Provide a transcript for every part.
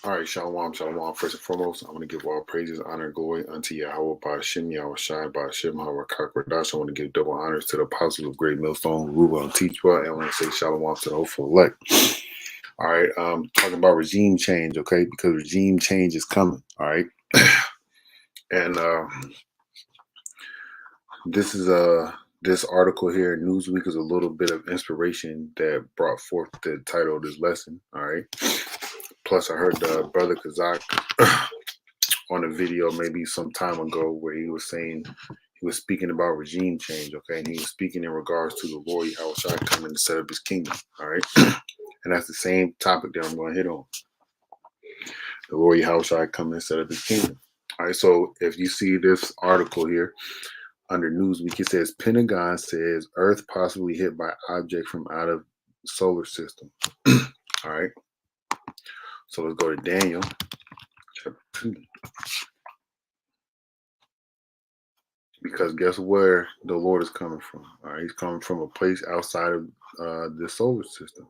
All right, shalom, shalom. First and foremost, I want to give all praises, honor, and glory unto Yahweh, Ba'ashem, Yahweh Shai, Ba'ashem, Hawah Kakwadash. I want to give double honors to the apostles of Great Millstone, Ruba and Teachwa, and I want to say shalom to the hopeful elect. All right, talking about regime change, okay? Because regime change is coming, all right? And this article here, Newsweek, is a little bit of inspiration that brought forth the title of this lesson, all right? Plus, I heard Brother Kazak on a video maybe some time ago where he was saying, he was speaking about regime change, okay? And he was speaking in regards to the Lord Yahweh Shai coming to set up his kingdom, all right? And that's the same topic that I'm going to hit on. The Lord Yahweh Shai coming to set up his kingdom. All right, so if you see this article here under Newsweek, it says Pentagon says Earth possibly hit by object from out of solar system. All right, so let's go to Daniel chapter 2. Because guess where the Lord is coming from? All right, he's coming from a place outside of the solar system.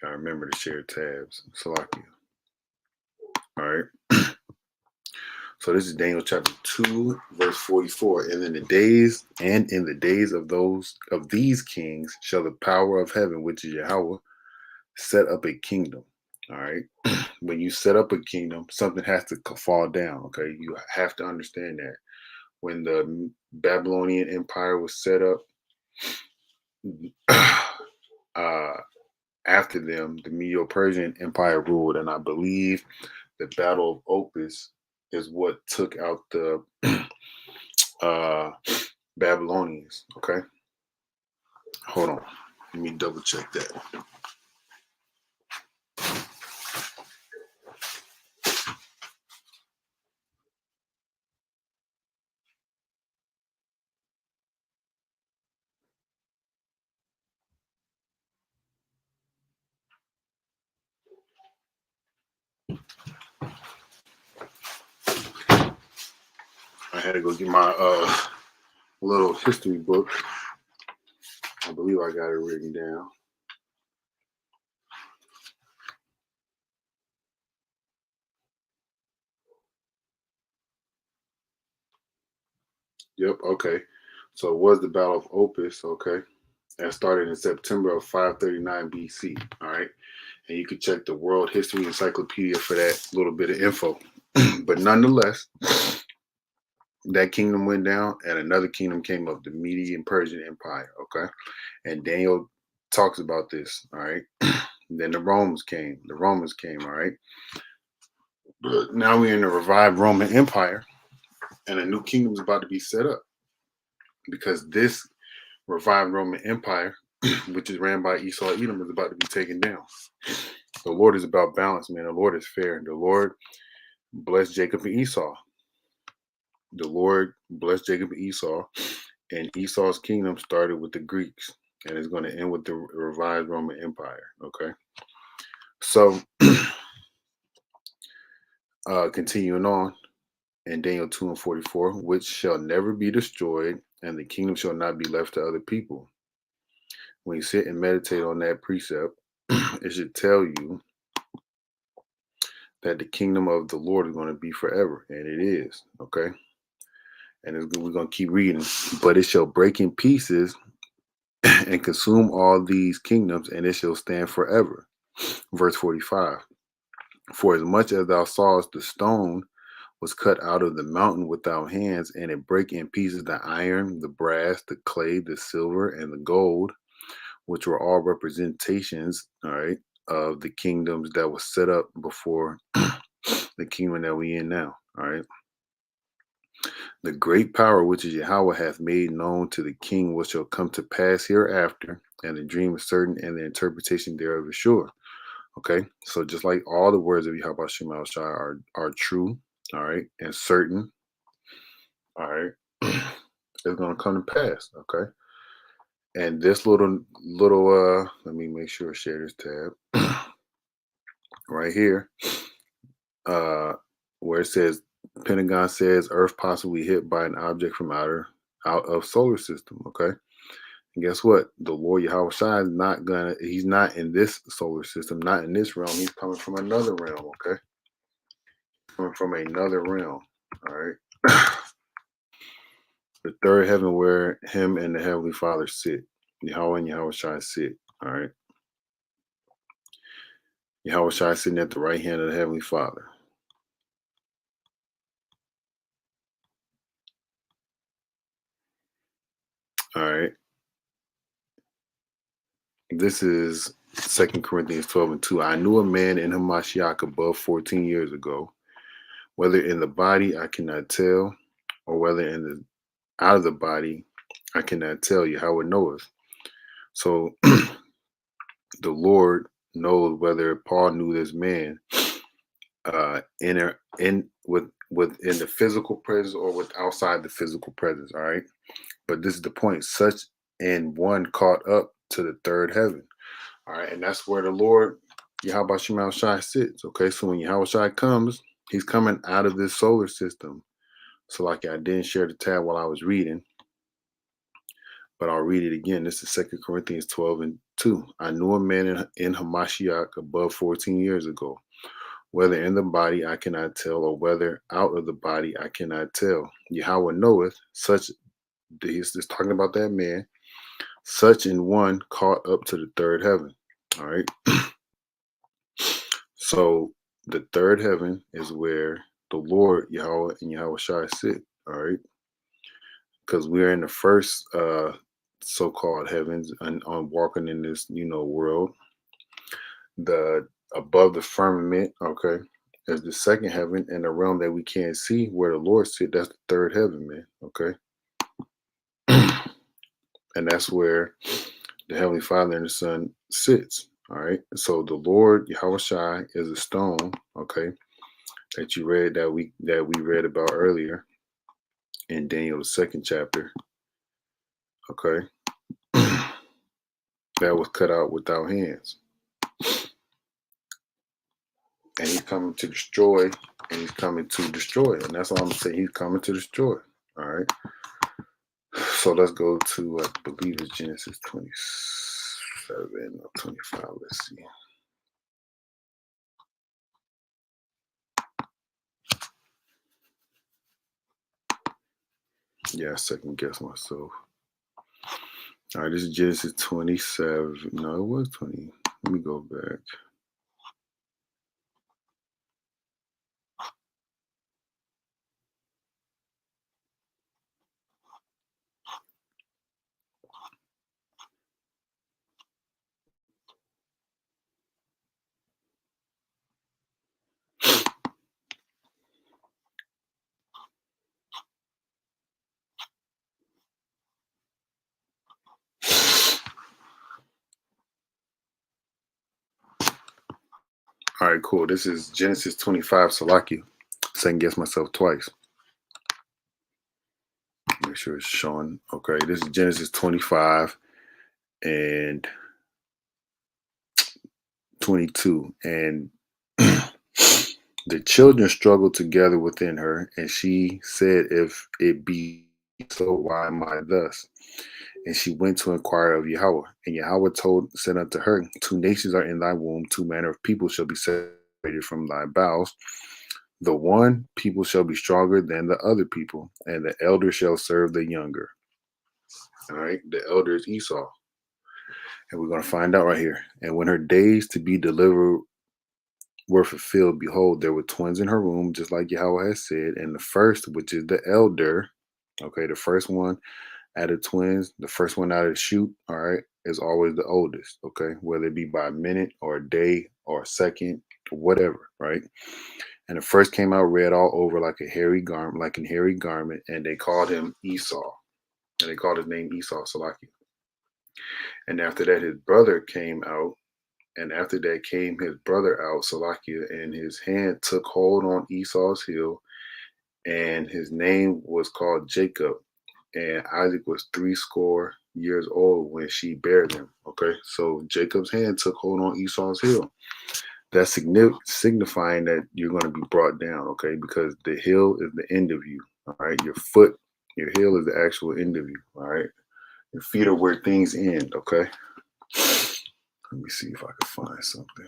Gotta remember to share tabs. Salakia. All right. So this is Daniel chapter 2, verse 44. And in the days of these kings shall the power of heaven, which is Yahweh, set up a kingdom. All right. When you set up a kingdom, something has to fall down. Okay. You have to understand that. When the Babylonian Empire was set up, after them, the Medo-Persian Empire ruled, and I believe the Battle of Opis is what took out the Babylonians. Okay, hold on, let me double check that. I had to go get my little history book. I believe I got it written down. Yep, okay. So it was the Battle of Opis, okay? That started in September of 539 BC, all right? And you can check the World History Encyclopedia for that little bit of info. But nonetheless, that kingdom went down and another kingdom came up, the Median Persian Empire, okay? And Daniel talks about this, all right? Then the Romans came, all right? But now we're in the revived Roman Empire and a new kingdom is about to be set up because this revived Roman Empire, which is ran by Esau Edom, is about to be taken down. The Lord is about balance, man. The Lord is fair. The Lord blessed Jacob and Esau. The Lord blessed Jacob and Esau, and Esau's kingdom started with the Greeks, and it's going to end with the revived Roman Empire. Okay, so continuing on in Daniel 2 and 44, which shall never be destroyed, and the kingdom shall not be left to other people. When you sit and meditate on that precept, it should tell you that the kingdom of the Lord is going to be forever, and it is. Okay. And we're going to keep reading. But it shall break in pieces and consume all these kingdoms, and it shall stand forever. Verse 45. For as much as thou sawest the stone was cut out of the mountain without hands, and it break in pieces the iron, the brass, the clay, the silver, and the gold, which were all representations, all right, of the kingdoms that was set up before the kingdom that we in now, all right. The great power which is Yahweh hath made known to the king what shall come to pass hereafter, and the dream is certain, and the interpretation thereof is sure. Okay, so just like all the words of Yahweh Shema Shai are true, all right, and certain, all right, it's going to come to pass. Okay, And this little let me make sure I share this tab right here. Uh where it says Pentagon says Earth possibly hit by an object from out of solar system. Okay. And guess what? The Lord Yahweh Shai is he's not in this solar system, not in this realm. He's coming from another realm, okay? Coming from another realm. All right. The third heaven where him and the Heavenly Father sit. Yahweh and Yahweh Shai sit. All right. Yahweh Shai sitting at the right hand of the Heavenly Father. All right. This is 2 Corinthians 12 and 2. I knew a man in Hamashiach above 14 years ago. Whether in the body, I cannot tell, or whether in the out of the body, I cannot tell you how it knoweth. So the Lord knows whether Paul knew this man within the physical presence or with outside the physical presence. All right. But this is the point. Such and one caught up to the third heaven. All right. And that's where the Lord, Yahweh Shemal Shai sits. Okay. So when Yahweh Shai comes, he's coming out of this solar system. So like I didn't share the tab while I was reading, but I'll read it again. This is 2 Corinthians 12 and 2. I knew a man in Hamashiach above 14 years ago. Whether in the body I cannot tell, or whether out of the body I cannot tell. Yahweh knoweth, such, he's just talking about that man, such in one caught up to the third heaven. All right. So the third heaven is where the Lord, Yahweh, and Yahweh Shai sit. All right. Because we're in the first so-called heavens and on walking in this, world. The above the firmament, okay, is the second heaven, and the realm that we can't see where the Lord sits. That's the third heaven, man. Okay, and that's where the Heavenly Father and the Son sits. All right. So the Lord Yahweh Shai is a stone. Okay, that you read that we read about earlier in Daniel the second chapter. Okay, that was cut out without hands. And he's coming to destroy, and he's coming to destroy. And that's all I'm saying. He's coming to destroy. All right. So let's go to, I believe it's Genesis 27 or 25. Let's see. Yeah, I second guess myself. All right, this is Genesis 27. No, it was 20. Let me go back. All right, cool. This is Genesis 25, Salaki. Second guess myself twice. Make sure it's showing. Okay, this is Genesis 25 and 22. And the children struggled together within her, and she said, if it be so, why am I thus? And she went to inquire of Yahweh. And Yahweh said unto her, two nations are in thy womb, two manner of people shall be separated from thy bowels. The one people shall be stronger than the other people, and the elder shall serve the younger. All right, the elder is Esau. And we're going to find out right here. And when her days to be delivered were fulfilled, behold, there were twins in her womb, just like Yahweh has said. And the first, which is the elder, okay, the first one out of twins, the first one out of the chute, all right, is always the oldest, okay, whether it be by a minute or a day or a second, or whatever, right? And the first came out red all over like a hairy garment, and they called him Esau, and they called his name Esau Salaki. And after that, his brother came out. And after that came his brother out, Salakia, and his hand took hold on Esau's heel, and his name was called Jacob. And Isaac was 80 years old when she bare them. Okay, so Jacob's hand took hold on Esau's heel. That's signifying that you're going to be brought down. Okay, because the heel is the end of you. All right, your foot, your heel is the actual end of you. All right, your feet are where things end. Okay, let me see if I can find something.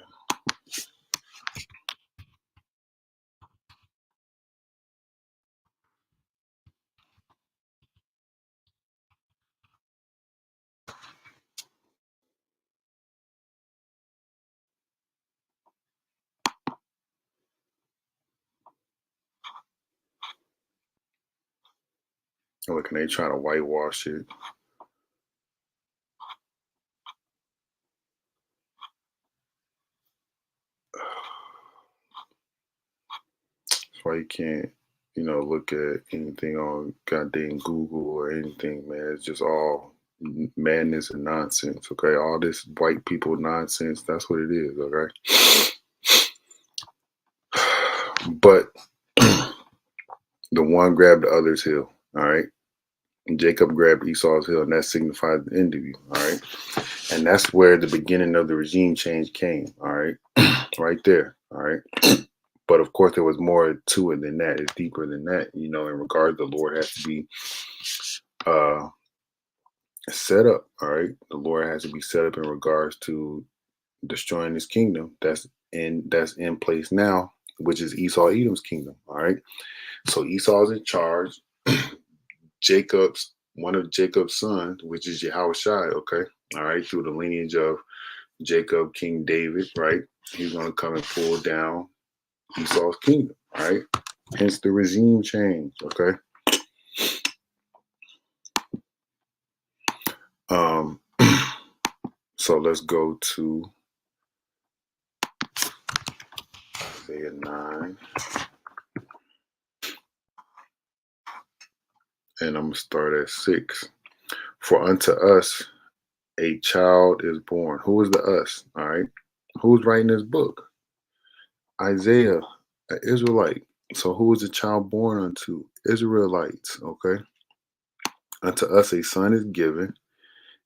Look, and they trying to whitewash it. That's why you can't, look at anything on goddamn Google or anything, man. It's just all madness and nonsense. Okay, all this white people nonsense. That's what it is. Okay, but the one grabbed the other's heel. All right. And Jacob grabbed Esau's heel, and that signified the end of you. All right. And that's where the beginning of the regime change came. All right. Right there. All right. But of course, there was more to it than that. It's deeper than that. In regard, the Lord has to be set up. All right. The Lord has to be set up in regards to destroying his kingdom. That's in place now, which is Esau Edom's kingdom. All right. So Esau's in charge. One of Jacob's sons, which is Yahushua, okay, all right, through the lineage of Jacob, King David, right? He's going to come and pull down Esau's kingdom, all right? Hence the regime change, okay? So let's go to Isaiah 9. And I'm going to start at 6. For unto us a child is born. Who is the us? All right. Who's writing this book? Isaiah, an Israelite. So who is the child born unto? Israelites. Okay. Unto us a son is given,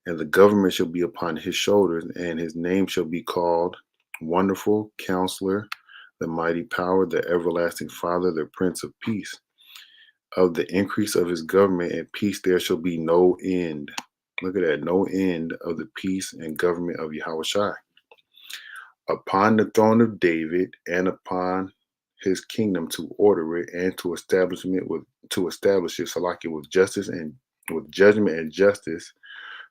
and the government shall be upon his shoulders, and his name shall be called Wonderful Counselor, the Mighty Power, the Everlasting Father, the Prince of Peace. Of the increase of his government and peace there shall be no end. Look at that, no end of the peace and government of Yahushua. Upon the throne of David and upon his kingdom, to order it and to establish it Salaki, with justice and with judgment and justice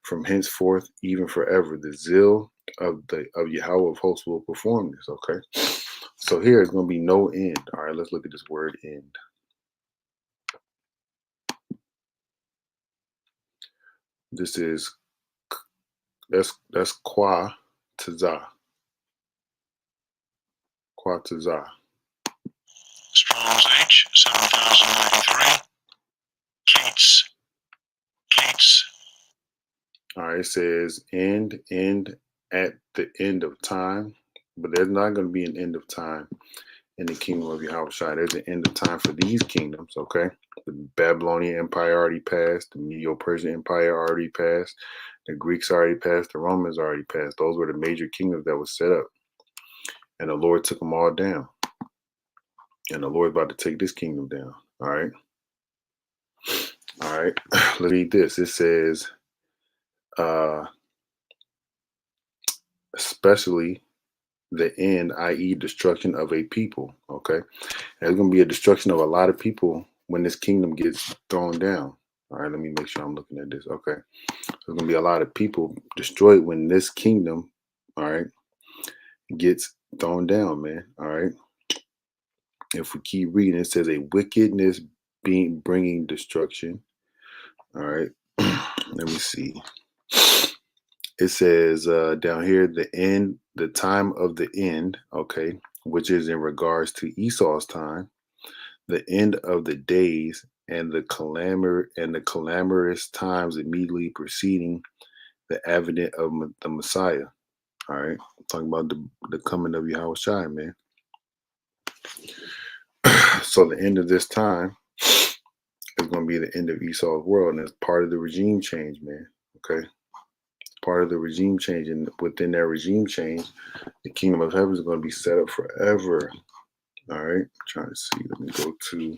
from henceforth even forever. The zeal of Yahweh of hosts will perform this. Okay, so here is going to be no end. All right, let's look at this word end. This is that's Kwa Tazah. Kwa Tazah. Strong's H 7093. Keats. All right, it says end at the end of time, but there's not going to be an end of time in the kingdom of Yahushua. There's an end of time for these kingdoms. Okay, the Babylonian Empire already passed, the Medo-Persian Empire already passed, the Greeks already passed, the Romans already passed. Those were the major kingdoms that was set up, and the Lord took them all down. And the Lord's about to take this kingdom down. All right. All right. Let's read this. It says, especially the end, i.e., destruction of a people. Okay. There's going to be a destruction of a lot of people when this kingdom gets thrown down. All right. Let me make sure I'm looking at this. Okay. There's going to be a lot of people destroyed when this kingdom, all right, gets thrown down, man. All right. If we keep reading, it says a wickedness bringing destruction. All right. Let me see. It says down here, the time of the end, okay, which is in regards to Esau's time, the end of the days and the clamorous times immediately preceding the advent of the Messiah. All right. I'm talking about the coming of Yahushua, man. So the end of this time is going to be the end of Esau's world, and it's part of the regime change, man. Okay, part of the regime change, and within that regime change, the kingdom of heaven is going to be set up forever. All right, I'm trying to see. Let me go to.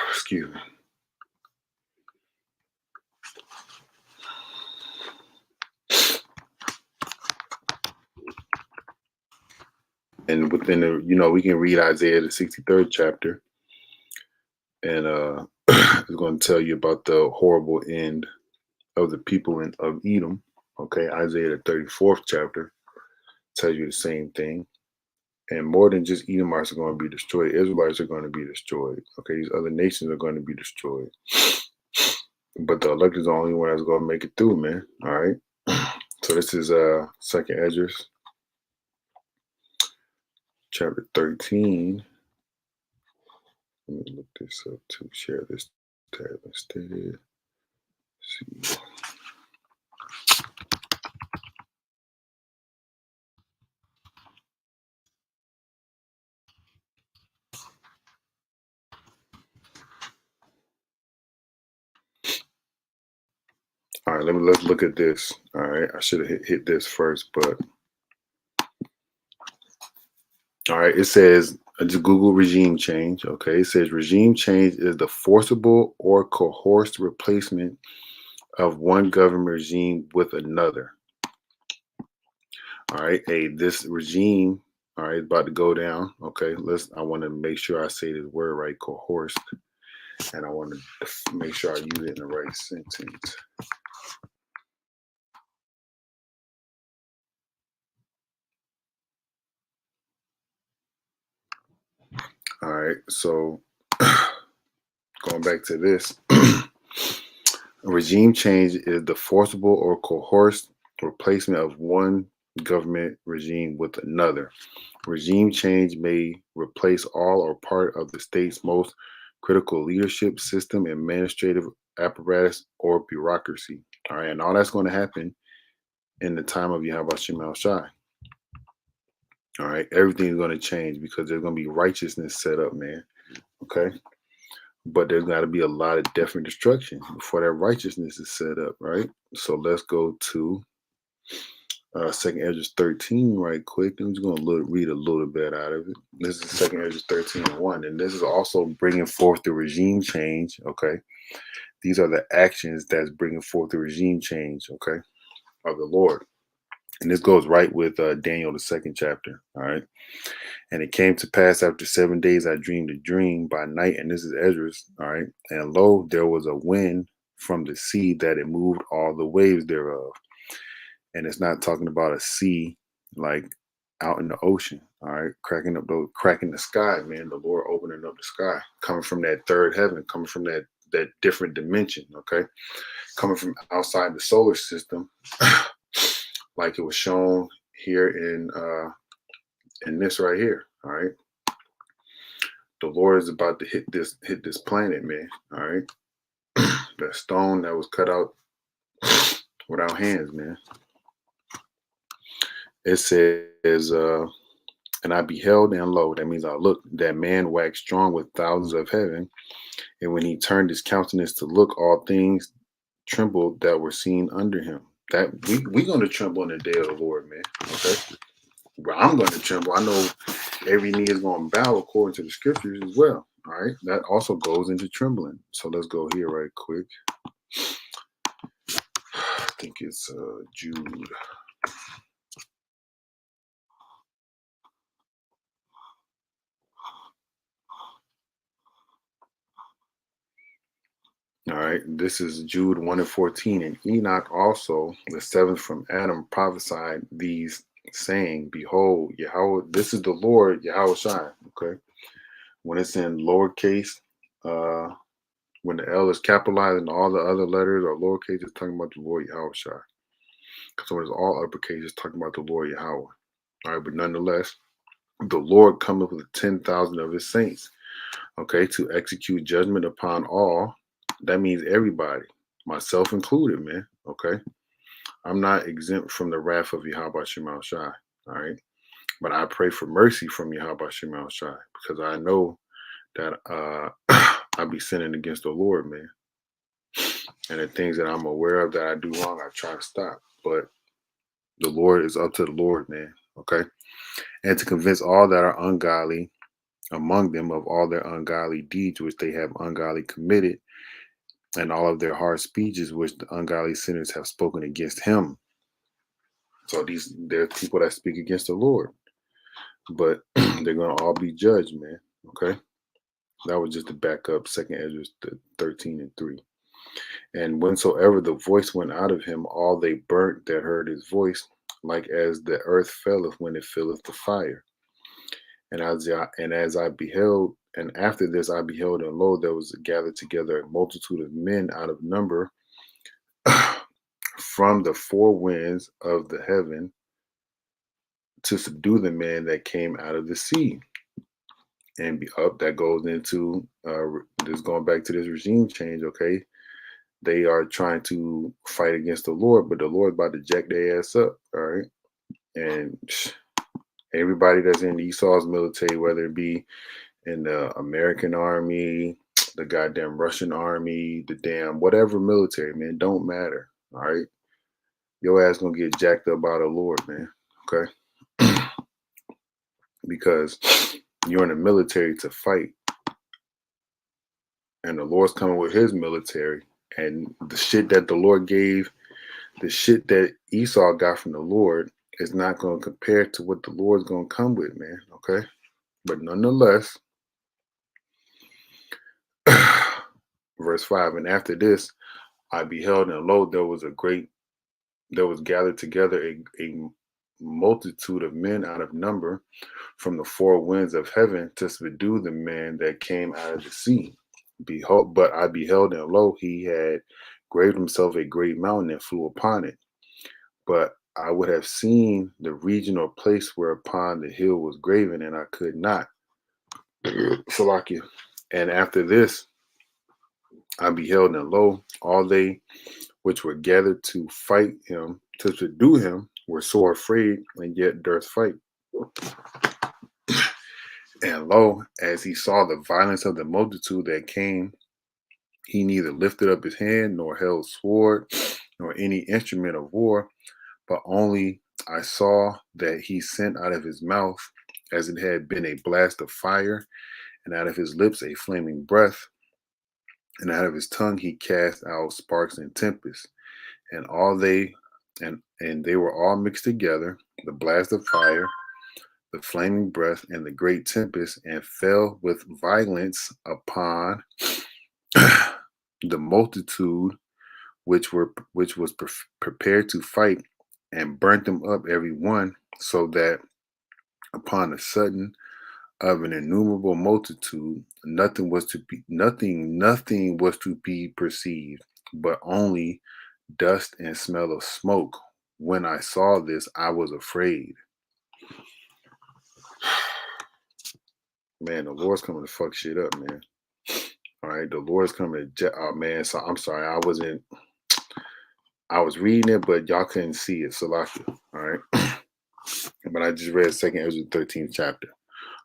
Excuse me. And within the, we can read Isaiah the 63rd chapter, and it's going to tell you about the horrible end of the people of Edom. Okay, Isaiah the 34th chapter tells you the same thing. And more than just Edomites are going to be destroyed, Israelites are going to be destroyed. Okay, these other nations are going to be destroyed. But the elect is the only one that's going to make it through, man. All right. So this is Second Esdras, chapter 13. Let me look this up to share this tab instead. Let's see. All right, let's look at this. All right, I should have hit this first, but all right, it says just Google regime change. Okay, it says regime change is the forcible or coerced replacement of one government regime with another. All right, this regime, all right, about to go down. Okay, I want to make sure I say this word right, coerced, and I want to make sure I use it in the right sentence. All right, so going back to this, regime change is the forcible or coerced replacement of one government regime with another. Regime change may replace all or part of the state's most critical leadership system, administrative apparatus, or bureaucracy. All right, and all that's going to happen in the time of Yahweh Shema Shai. All right, everything's going to change because there's going to be righteousness set up, man. Okay, but there's got to be a lot of death and destruction before that righteousness is set up, right? So let's go to Second Esdras 13 right quick. I'm just going to read a little bit out of it. This is Second Esdras 13:1, and this is also bringing forth the regime change. Okay, these are the actions that's bringing forth the regime change. Okay, of the Lord, and this goes right with Daniel the 2nd chapter. All right. And it came to pass after 7 days, I dreamed a dream by night. And this is Esdras. All right. And lo, there was a wind from the sea that it moved all the waves thereof. And it's not talking about a sea like out in the ocean. All right. Cracking the sky, man. The Lord opening up the sky, coming from that third heaven, coming from that different dimension. Okay. Coming from outside the solar system, like it was shown here in this right here. All right, the Lord is about to hit this planet, man. All right, that stone that was cut out without hands, man. It says, and I beheld, and lo, that means I looked, that man waxed strong with thousands of heaven, and when he turned his countenance to look, all things trembled that were seen under him. That we gonna tremble in the day of the Lord, man. Okay. Well, I'm going to tremble. I know every knee is going to bow according to the scriptures as well. All right. That also goes into trembling. So let's go here right quick. I think it's Jude. All right. This is Jude 1:14. And Enoch also, the seventh from Adam, prophesied these, saying, behold, Yahweh, this is the Lord, Yahweh Shai. Okay. When it's in lowercase, when the L is capitalized and all the other letters are lowercase, it's talking about the Lord Yahweh Shai. So when it's all uppercase, it's talking about the Lord Yahweh. All right, but nonetheless, the Lord cometh with 10,000 of his saints, okay, to execute judgment upon all. That means everybody, myself included, man. Okay. I'm not exempt from the wrath of Yahweh Shemel Shai. All right. But I pray for mercy from Yahweh Shemel Shai because I know that I be sinning against the Lord, man. And the things that I'm aware of that I do wrong, I try to stop. But the Lord is up to the Lord, man. Okay. And to convince all that are ungodly among them of all their ungodly deeds which they have ungodly committed, and all of their hard speeches which the ungodly sinners have spoken against him. So they're people that speak against the Lord, but they're gonna all be judged, man. Okay. That was just to back up 2nd Ezra 13:3. And whensoever the voice went out of him, all they burnt that heard his voice, like as the earth felleth when it filleth the fire. And as I beheld, and after this I beheld, and lo, there was gathered together a multitude of men out of number from the four winds of the heaven to subdue the man that came out of the sea. And be up that goes into this going back to this regime change, okay? They are trying to fight against the Lord, but the Lord's about to jack their ass up, all right? And everybody that's in Esau's military, whether it be in the American army, the goddamn Russian army, the damn whatever military, man, don't matter, all right? Your ass gonna get jacked up by the Lord, man, okay? Because you're in the military to fight, and the Lord's coming with his military, and the shit that the Lord gave, the shit that Esau got from the Lord is not going to compare to what the Lord's going to come with, man, okay? But nonetheless, verse 5, and after this I beheld, and lo, there was gathered together a multitude of men out of number from the four winds of heaven to subdue the man that came out of the sea. Behold, but I beheld, and lo, he had graved himself a great mountain and flew upon it. But I would have seen the region or place whereupon the hill was graven, and I could not. Salakia. And after this I beheld, and lo, all they which were gathered to fight him, to subdue him, were sore afraid, and yet durst fight. And lo, as he saw the violence of the multitude that came, he neither lifted up his hand, nor held sword, nor any instrument of war, but only I saw that he sent out of his mouth, as it had been a blast of fire, and out of his lips a flaming breath, and out of his tongue he cast out sparks and tempests, and they were all mixed together, the blast of fire, the flaming breath, and the great tempest, and fell with violence upon the multitude which was prepared to fight, and burnt them up every one, so that upon a sudden of an innumerable multitude, nothing was to be perceived, but only dust and smell of smoke. When I saw this, I was afraid. Man, the Lord's coming to fuck shit up, man. All right, the Lord's coming to oh man, so I'm sorry, I was reading it, but y'all couldn't see it. Salakia. All right. But I just read 2nd Ezra 13th chapter.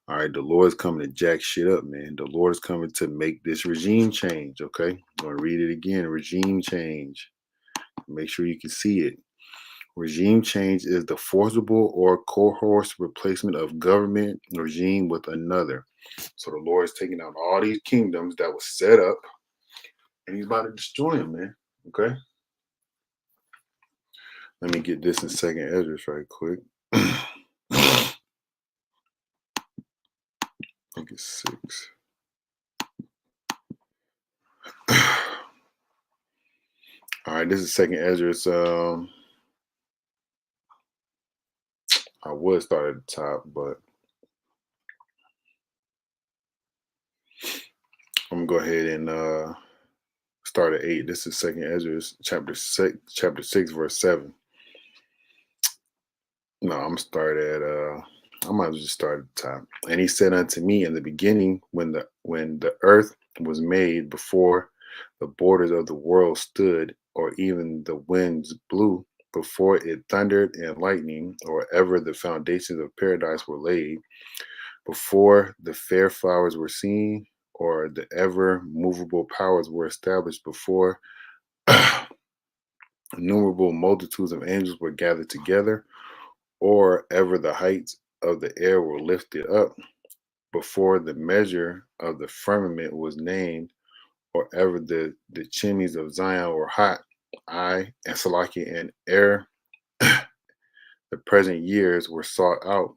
All right, the Lord's coming to jack shit up, man. The Lord is coming to make this regime change, okay? I'm going to read it again. Regime change. Make sure you can see it. Regime change is the forcible or coerced replacement of government regime with another. So the Lord is taking out all these kingdoms that was set up, and he's about to destroy them, man, okay? Let me get this in 2nd Ezra right quick. I think it's 6. All right, this is 2nd Ezra. I would start at the top, but I'm gonna go ahead and start at 8. This is 2nd Ezra, chapter 6, verse 7. No, I'm gonna start at I might as well just start at the top. And he said unto me, in the beginning, when the earth was made, before the borders of the world stood, or even the winds blew, before it thundered and lightning, or ever the foundations of paradise were laid, before the fair flowers were seen, or the ever movable powers were established, before innumerable multitudes of angels were gathered together, or ever the heights of the air were lifted up, before the measure of the firmament was named, or ever the chimneys of Zion were hot. I and Salaki and ere the present years were sought out,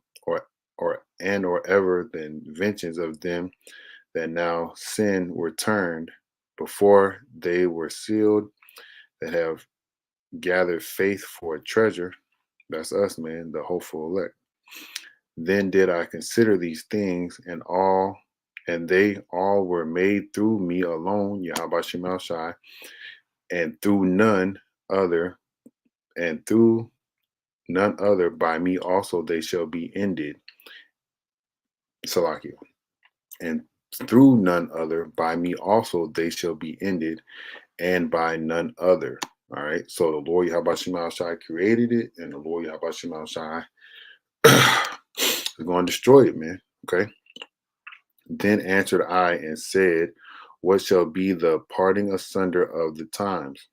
or ever the inventions of them that now sin were turned, before they were sealed, that have gathered faith for a treasure. That's us, man, the hopeful elect. Then did I consider these things, and they all were made through me alone, Yahweh Shemal Shai, and through none other, and through none other by me also they shall be ended. Salakia. And through none other by me also they shall be ended, and by none other. All right. So the Lord Yahweh Shemal Shai created it, and the Lord Yahweh Shemal Shai is going to destroy it, man. Okay. Then answered I and said, what shall be the parting asunder of the times?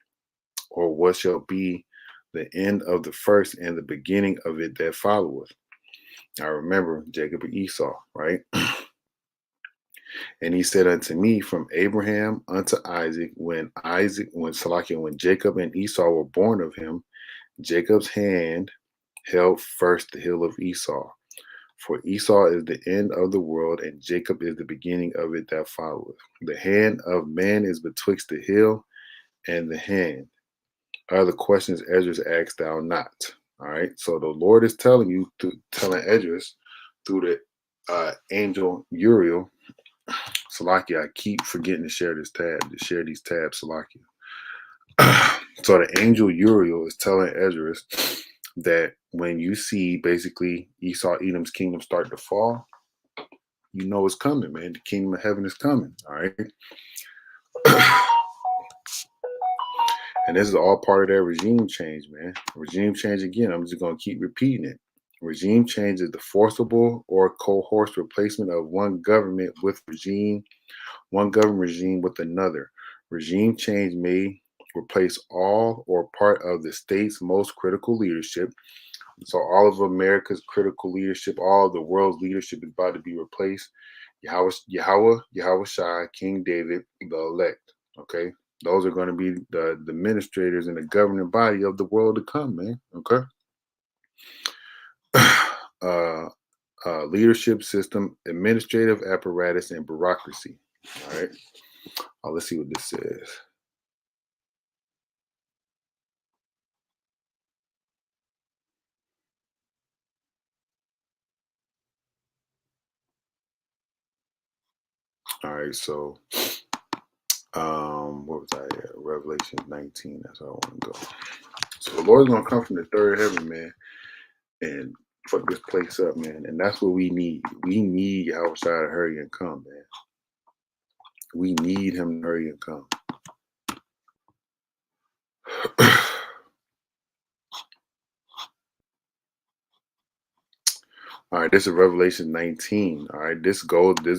Or what shall be the end of the first and the beginning of it that followeth? I remember Jacob and Esau, right? And he said unto me, from Abraham unto Isaac, when Jacob and Esau were born of him, Jacob's hand held first the hill of Esau. For Esau is the end of the world, and Jacob is the beginning of it that followeth. The hand of man is betwixt the hill and the hand. Other questions Esdras asked thou not. All right. So the Lord is telling Esdras through the angel Uriel. Salakia, I keep forgetting to share these tabs, Salakia. So the angel Uriel is telling Esdras that when you see basically Esau Edom's kingdom start to fall, you know it's coming, man. The kingdom of heaven is coming. All right. And this is all part of that regime change, man. Regime change again. I'm just going to keep repeating it. Regime change is the forcible or coerced replacement of one government regime with another. Regime change may replace all or part of the state's most critical leadership. So all of America's critical leadership, all of the world's leadership is about to be replaced. Yahweh Shai, King David, the elect. Okay. Those are going to be the administrators and the governing body of the world to come, man. Okay. Leadership system, administrative apparatus, and bureaucracy. All right. Let's see what this says. All right. So, what was I at? Revelation 19. That's where I want to go. So the Lord's going to come from the third heaven, man, and fuck this place up, man. And that's what we need. We need Yahweh Shai to hurry and come, man. We need him to hurry and come. All right, this is Revelation 19. All right, this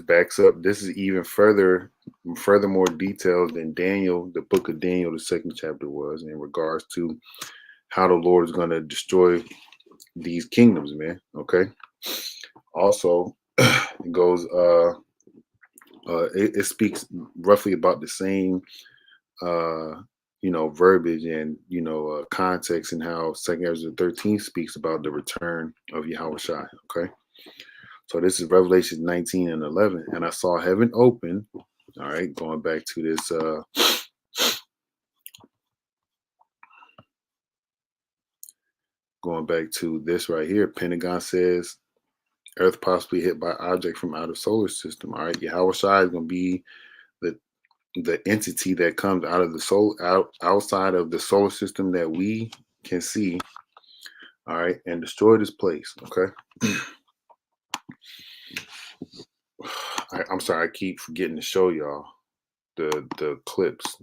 backs up. This is even furthermore details than Daniel, the book of Daniel, the second chapter was in regards to how the Lord is going to destroy these kingdoms, man. Okay. Also, it goes, it speaks roughly about the same, verbiage and, context, and how 2nd Ezra 13 speaks about the return of Yahweh Shai. Okay. So this is Revelation 19 and 11. And I saw heaven open. All right. Going back to this, right here. Pentagon says Earth possibly hit by object from out of solar system. All right. Yahweh Shai is going to be the entity that comes out of the outside of the solar system that we can see, all right, and destroy this place. Okay. I'm sorry, I keep forgetting to show y'all the clips,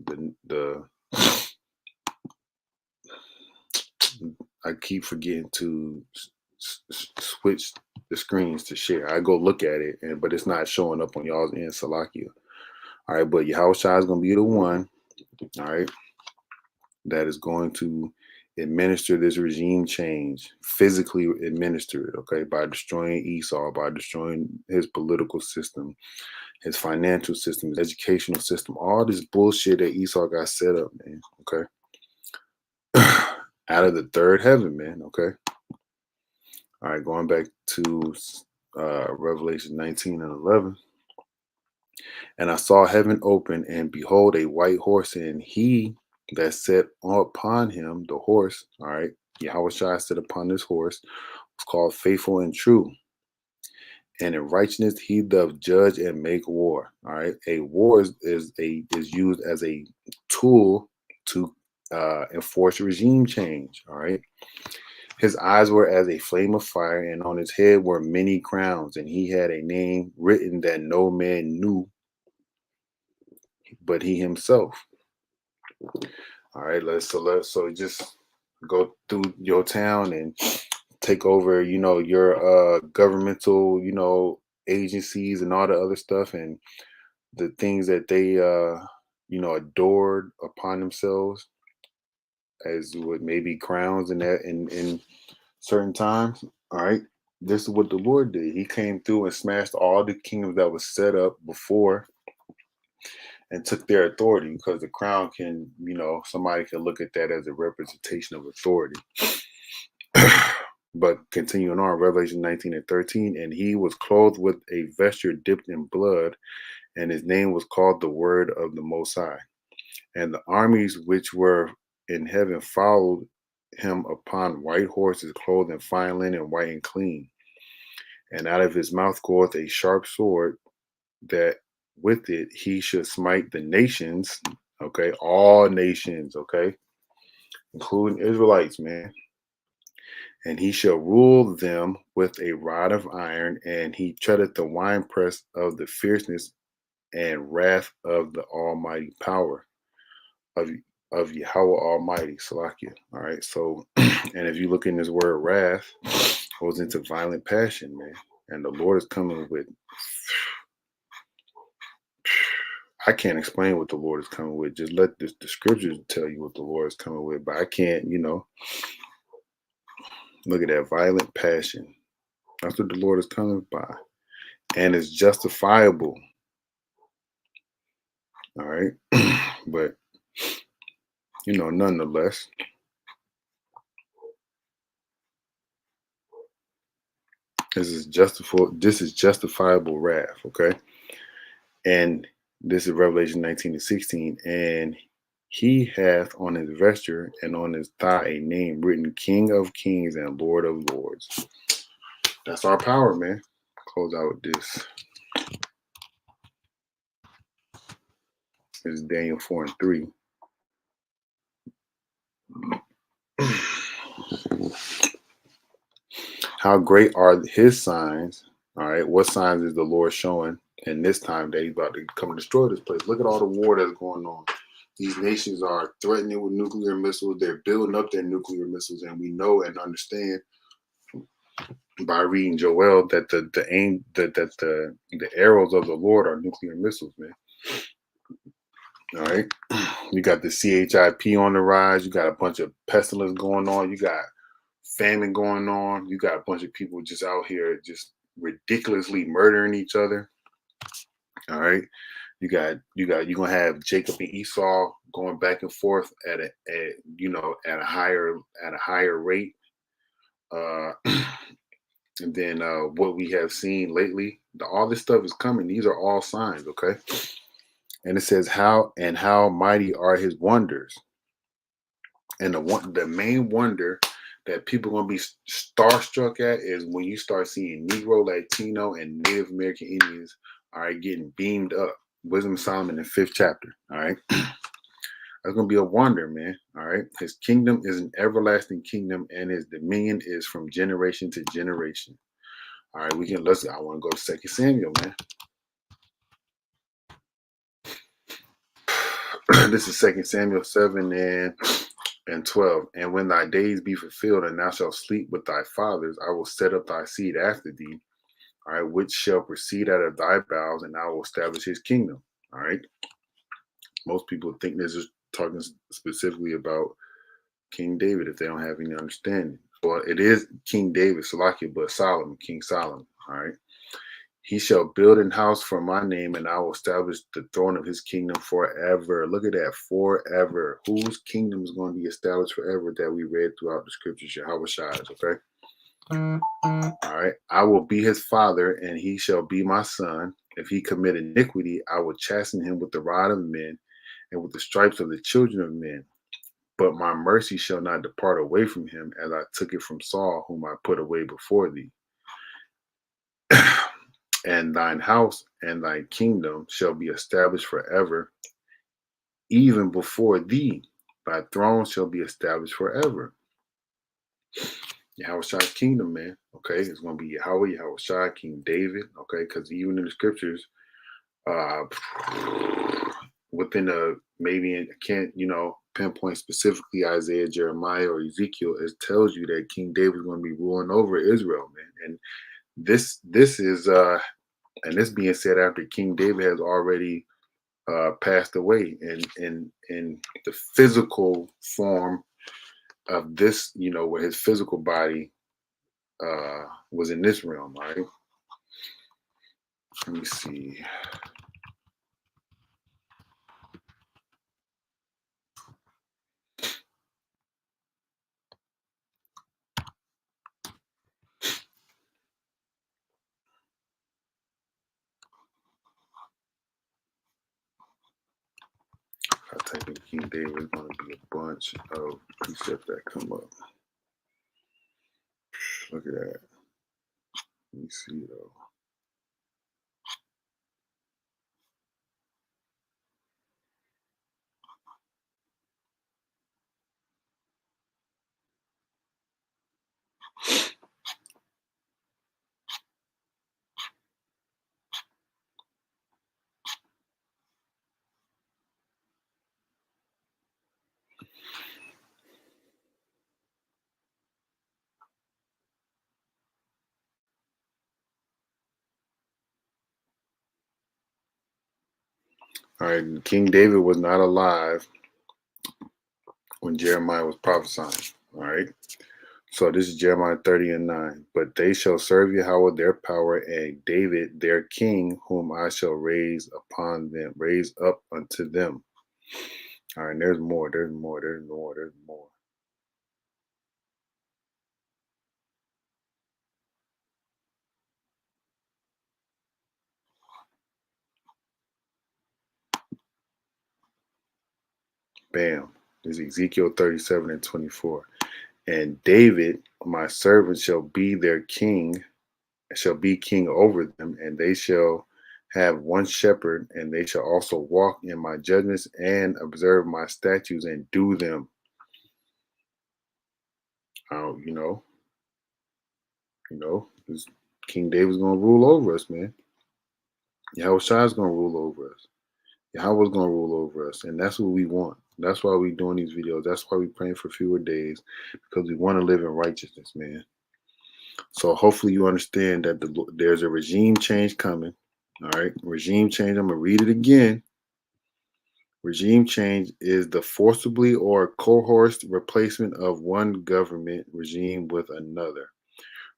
I keep forgetting to switch the screens to share. I go look at it, but it's not showing up on y'all's end, Salakia. All right, but Yahushua is going to be the one, all right, that is going to administer this regime change, physically administer it, okay, by destroying Esau, by destroying his political system, his financial system, his educational system, all this bullshit that Esau got set up, man, okay? Out of the third heaven, man, okay? All right, going back to Revelation 19 and 11. And I saw heaven open, and behold, a white horse, and he that sat upon him, the horse, all right, Yahushua sat upon this horse, was called Faithful and True. And in righteousness he doth judge and make war. All right, a war is used as a tool to enforce regime change. All right. His eyes were as a flame of fire, and on his head were many crowns, and he had a name written that no man knew but he himself. All right, so just go through your town and take over, your governmental, agencies and all the other stuff, and the things that they adored upon themselves as what maybe crowns and that in certain times. All right. This is what the Lord did. He came through and smashed all the kingdoms that was set up before and took their authority, because the crown can, somebody can look at that as a representation of authority. But continuing on, Revelation 19 and 13, and he was clothed with a vesture dipped in blood, and his name was called the Word of the Most High. And the armies which were in heaven followed him upon white horses, clothed in fine linen, white and clean. And out of his mouth goeth a sharp sword, that with it he should smite the nations, okay, all nations, okay, including Israelites, man. And he shall rule them with a rod of iron, and he treadeth the winepress of the fierceness and wrath of the almighty power of Yahweh Almighty, Salakia. All right, so, and if you look in this word wrath, goes into violent passion, man. And the Lord is coming with, I can't explain what the Lord is coming with. Just let the scriptures tell you what the Lord is coming with. But I can't, look at that violent passion. That's what the Lord is coming by. And it's justifiable. All right. But, nonetheless, this is justifiable wrath, okay? And this is Revelation 19 and 16. And he hath on his vesture and on his thigh a name written, King of Kings and Lord of Lords. That's our power, man. Close out with this. This is Daniel 4 and 3. How great are his signs? All right, what signs is the Lord showing in this time that he's about to come and destroy this place? Look at all the war that's going on. These nations are threatening with nuclear missiles. They're building up their nuclear missiles, and we know and understand by reading Joel that the arrows of the Lord are nuclear missiles, man. All right, you got the CHIP on the rise. You got a bunch of pestilence going on. You got famine going on. You got a bunch of people just out here just ridiculously murdering each other. All right, you're gonna have Jacob and Esau going back and forth at a higher rate. And then what we have seen lately, all this stuff is coming. These are all signs, okay? And it says how mighty are his wonders. And the main wonder that people are gonna be starstruck at is when you start seeing Negro, Latino, and Native American Indians, all right, getting beamed up. Wisdom of Solomon in the 5th chapter. All right. That's gonna be a wonder, man. All right. His kingdom is an everlasting kingdom, and his dominion is from generation to generation. All right, I want to go to 2 Samuel, man. This is 2 Samuel 7 and And 12, and when thy days be fulfilled, and thou shalt sleep with thy fathers, I will set up thy seed after thee, all right, which shall proceed out of thy bowels, and I will establish his kingdom. All right. Most people think this is talking specifically about King David if they don't have any understanding. Well, it is King David, Salakia, but Solomon, King Solomon. All right. He shall build an house for my name, and I will establish the throne of his kingdom forever. Look at that, forever. Whose kingdom is going to be established forever that we read throughout the scriptures? Yahweh Shai's, okay? All right. I will be his father, and he shall be my son. If he commit iniquity, I will chasten him with the rod of men and with the stripes of the children of men. But my mercy shall not depart away from him, as I took it from Saul, whom I put away before thee. And thine house and thy kingdom shall be established forever, even before thee. Thy throne shall be established forever. Yahweh Shai's kingdom, man. Okay, it's going to be Yahweh Shai, King David. Okay, because even in the scriptures, within maybe I can't pinpoint specifically Isaiah, Jeremiah, or Ezekiel, it tells you that King David is going to be ruling over Israel, man. And this is and this being said after King David has already passed away in the physical form of this, where his physical body was in this realm, right? Let me see. I type in King David, there's going to be a bunch of precepts that come up. Look at that. Let me see though. All right, King David was not alive when Jeremiah was prophesying. All right. So this is Jeremiah 30:9. But they shall serve Yahweh their power, and David their king, whom I shall raise up unto them. All right, there's more. Bam. This is Ezekiel 37:24. And David, my servant, shall be their king, shall be king over them, and they shall have one shepherd, and they shall also walk in my judgments and observe my statutes and do them. King David's gonna rule over us, man. Yahweh Shai's gonna rule over us. Yahweh's gonna rule over us, and that's what we want. That's why we're doing these videos. That's why we're praying for fewer days, because we want to live in righteousness, man. So hopefully you understand that there's a regime change coming. All right, regime change. I'm gonna read it again. Regime change is the forcibly or coerced replacement of one government regime with another.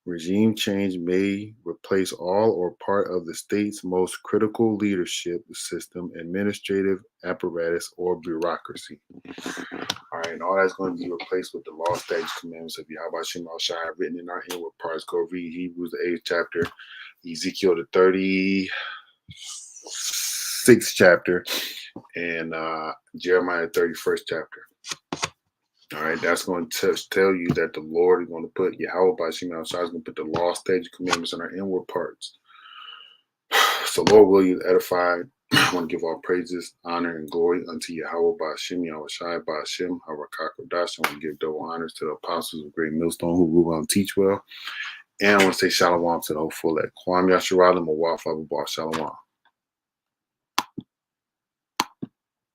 Regime change may replace all or part of the state's most critical leadership system, administrative apparatus, or bureaucracy. All right, and all that's going to be replaced with the law, statutes, commandments of Yahweh Shem Shai written in our inward parts. Go read Hebrews the 8th chapter, Ezekiel the 36th chapter, and Jeremiah the 31st chapter. All right, that's going to tell you that the Lord is going to put Yahweh by Shema Shai is going to put the law, statutes, commandments in our inward parts. So, Lord, will you edify? I want to give all praises, honor, and glory unto Yahweh by Hashem, Yahweh Shai by Hashem, Harakak Dash. I want to give double honors to the apostles of Great Millstone who rule well and teach well. And I want to say shalom to the whole full Kwam Yasharal and Mawaf Abu Shalom.